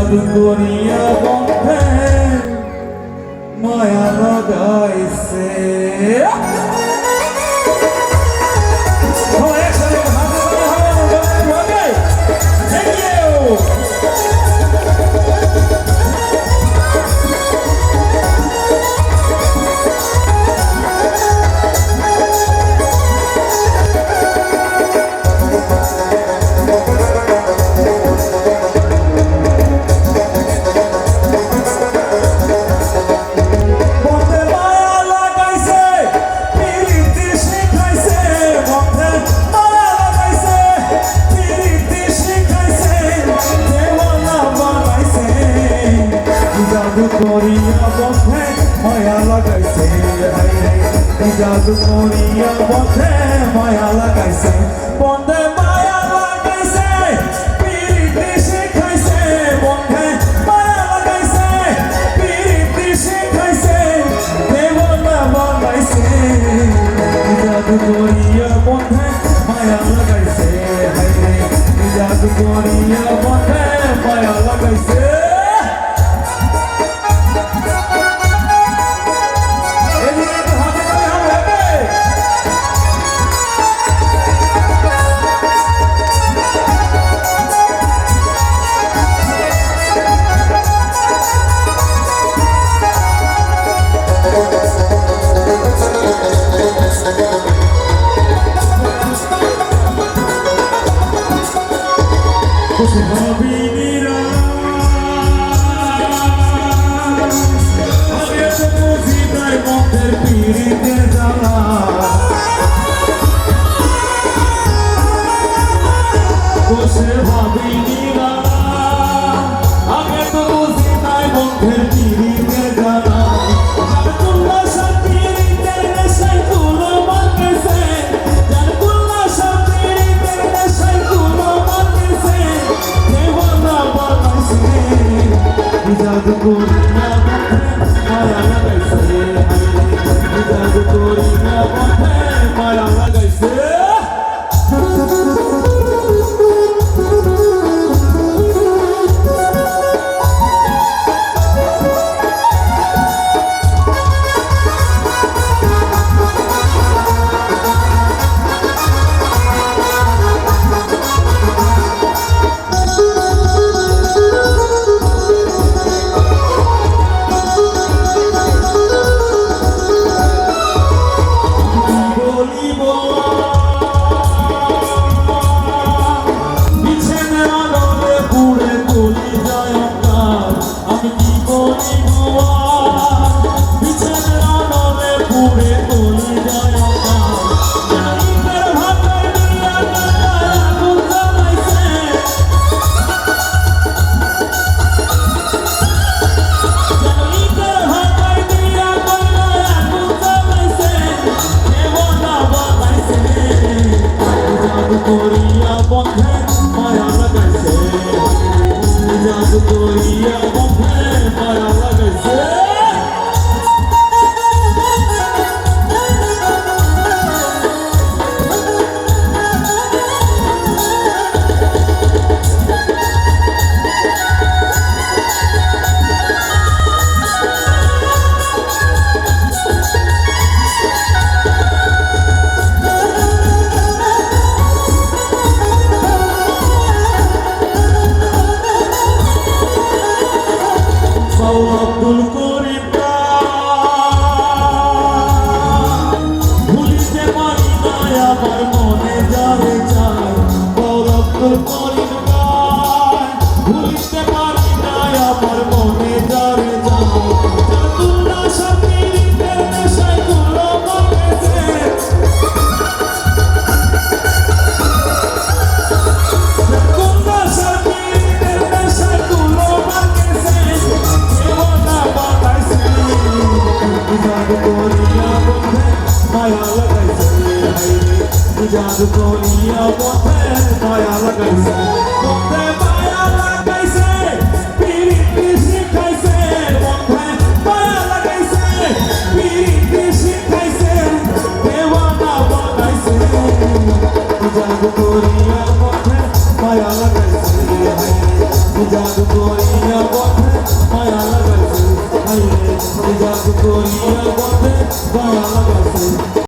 জাদু করিয়া বন্ধে মায়া লাগাইছে। জাদু করিয়া বন্ধে মায়া লাগাইছে, জাদু করিয়া বন্ধে মায়া লাগাইছে, বন্ধে মায়া লাগাইছে, পিরিতি শিখাইছে, বন্ধে মায়া লাগাইছে, পিরিতি শিখাইছে, দেওয়ানা বানাইছে। জাদু করিয়া বন্ধে মায়া লাগাইছে, জাদু করিয়া বন্ধে মায়া লাগাইছে। জাদু করিয়া মায়া লাগাইছে, জাদু করিয়া মায়া লাগাইছে। জাদু করিয়া বন্ধে মায়া লাগাইছে, বন্ধে মায়া লাগাইছে, পিরিতি শিখাইছে, বন্ধে মায়া লাগাইছে, পিরিতি শিখাইছে, দেওয়ানা বানাইছে। জাদু করিয়া বন্ধে মায়া লাগাইছে, জাদু করিয়া জাদু করিয়া বন্ধে দয়া